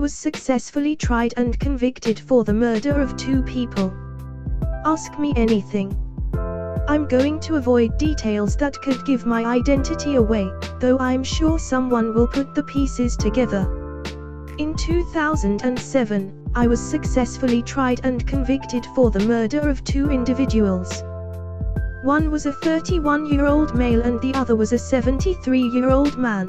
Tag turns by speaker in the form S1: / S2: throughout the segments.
S1: was successfully tried and convicted for the murder of 2 people. Ask me anything. I'm going to avoid details that could give my identity away, though I'm sure someone will put the pieces together. In 2007, I was successfully tried and convicted for the murder of 2 individuals. One was a 31-year-old male and the other was a 73-year-old man.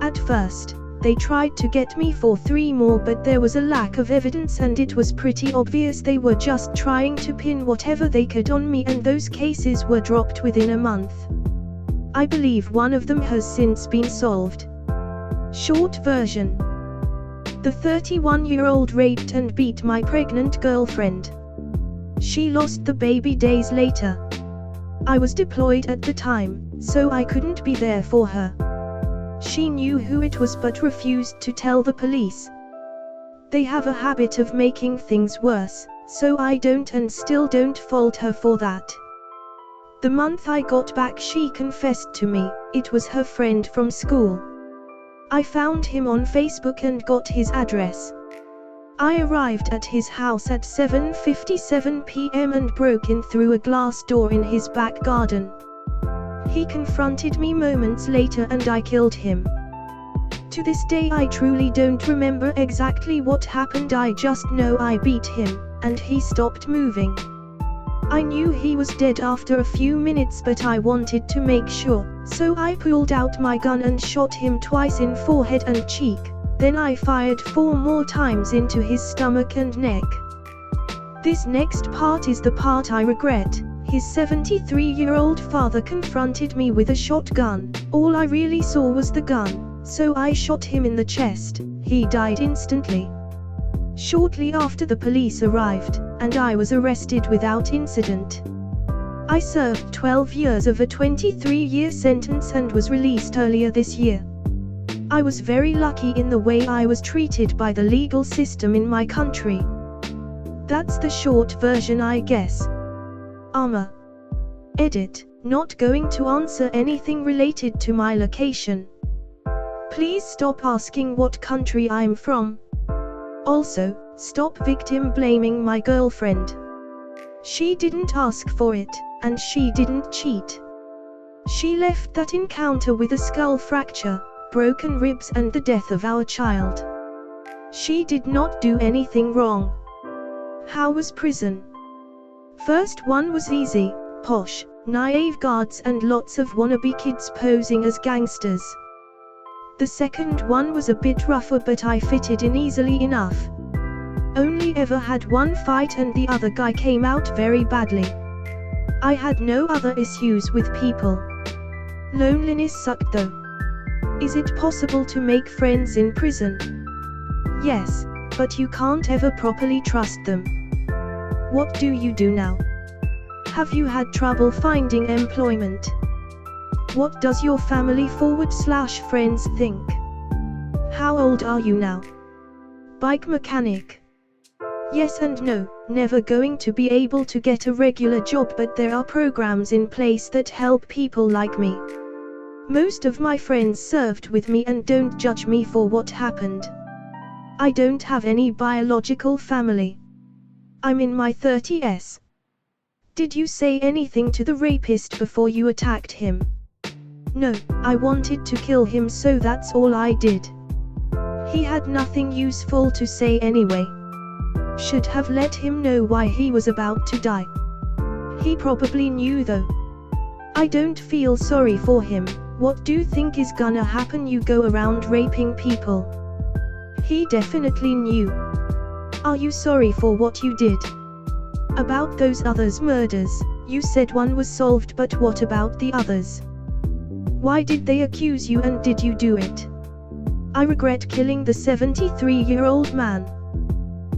S1: At first, they tried to get me for 3 more, but there was a lack of evidence and it was pretty obvious they were just trying to pin whatever they could on me, and those cases were dropped within a month. I believe one of them has since been solved. Short version. The 31-year-old raped and beat my pregnant girlfriend. She lost the baby days later. I was deployed at the time, so I couldn't be there for her. She knew who it was but refused to tell the police. They have a habit of making things worse, so I don't and still don't fault her for that. The month I got back she confessed to me. It was her friend from school. I found him on Facebook and got his address. I arrived at his house at 7:57 p.m. and broke in through a glass door in his back garden. He confronted me moments later and I killed him. To this day I truly don't remember exactly what happened, I just know I beat him, and he stopped moving. I knew he was dead after a few minutes but I wanted to make sure, so I pulled out my gun and shot him twice in forehead and cheek, then I fired 4 more times into his stomach and neck. This next part is the part I regret. His 73-year-old father confronted me with a shotgun. All I really saw was the gun, so I shot him in the chest. He died instantly. Shortly after the police arrived, and I was arrested without incident. I served 12 years of a 23-year sentence and was released earlier this year. I was very lucky in the way I was treated by the legal system in my country. That's the short version, I guess. Edit. Not going to answer anything related to my location. Please stop asking what country I'm from. Also, stop victim blaming my girlfriend. She didn't ask for it, and she didn't cheat. She left that encounter with a skull fracture, broken ribs and the death of our child. She did not do anything wrong. How was prison? First one was easy, posh, naive guards and lots of wannabe kids posing as gangsters. The second one was a bit rougher but I fitted in easily enough. Only ever had one fight and the other guy came out very badly. I had no other issues with people. Loneliness sucked though. Is it possible to make friends in prison? Yes, but you can't ever properly trust them. What do you do now? Have you had trouble finding employment? What does your family/friends think? How old are you now? Bike mechanic. Yes and no, never going to be able to get a regular job, but there are programs in place that help people like me. Most of my friends served with me and don't judge me for what happened. I don't have any biological family. I'm in my 30s. Did you say anything to the rapist before you attacked him? No, I wanted to kill him, so that's all I did. He had nothing useful to say anyway. Should have let him know why he was about to die. He probably knew though. I don't feel sorry for him. What do you think is gonna happen? You go around raping people. He definitely knew. Are you sorry for what you did? About those others' murders, you said one was solved, but what about the others? Why did they accuse you and did you do it? I regret killing the 73-year-old man.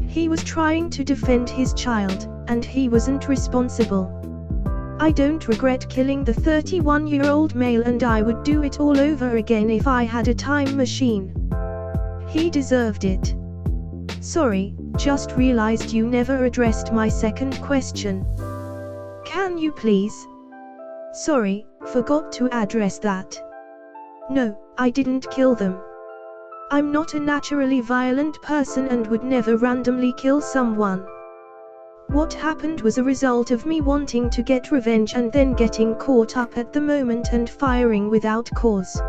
S1: He was trying to defend his child, and he wasn't responsible. I don't regret killing the 31-year-old male, and I would do it all over again if I had a time machine. He deserved it. Sorry, just realized you never addressed my second question. Can you please? Sorry, forgot to address that. No, I didn't kill them. I'm not a naturally violent person and would never randomly kill someone. What happened was a result of me wanting to get revenge and then getting caught up at the moment and firing without cause.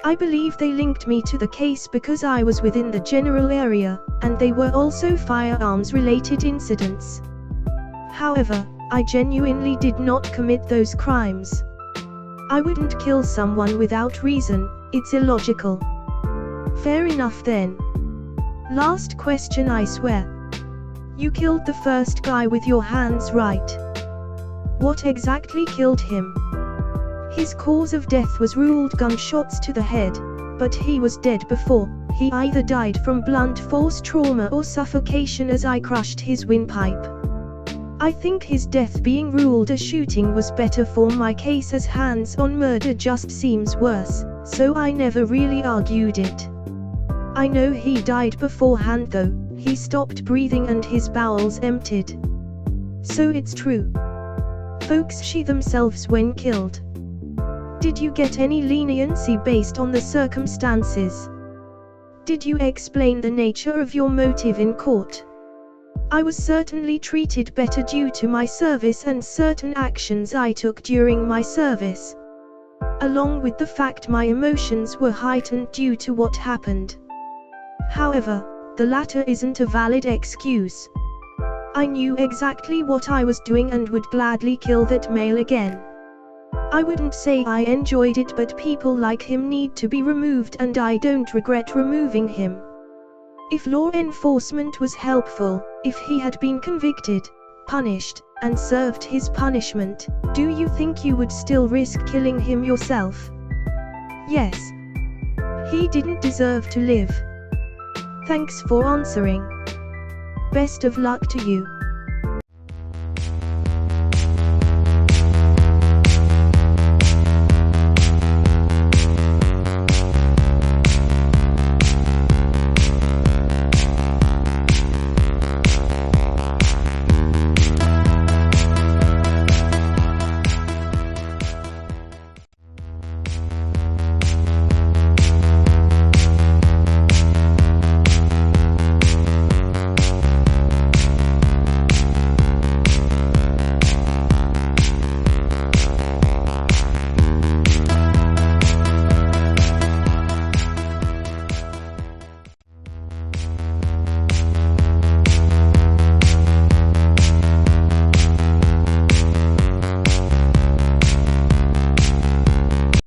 S1: I believe they linked me to the case because I was within the general area, and they were also firearms-related incidents. However, I genuinely did not commit those crimes. I wouldn't kill someone without reason, it's illogical. Fair enough then. Last question, I swear. You killed the first guy with your hands, right? What exactly killed him? His cause of death was ruled gunshots to the head, but he was dead before. He either died from blunt force trauma or suffocation as I crushed his windpipe. I think his death being ruled a shooting was better for my case, as hands-on murder just seems worse, so I never really argued it. I know he died beforehand though, he stopped breathing and his bowels emptied. So it's true. Folks shit themselves when killed. Did you get any leniency based on the circumstances? Did you explain the nature of your motive in court? I was certainly treated better due to my service and certain actions I took during my service, along with the fact my emotions were heightened due to what happened. However, the latter isn't a valid excuse. I knew exactly what I was doing and would gladly kill that male again. I wouldn't say I enjoyed it, but people like him need to be removed and I don't regret removing him. If law enforcement was helpful, if he had been convicted, punished, and served his punishment, do you think you would still risk killing him yourself? Yes. He didn't deserve to live. Thanks for answering. Best of luck to you.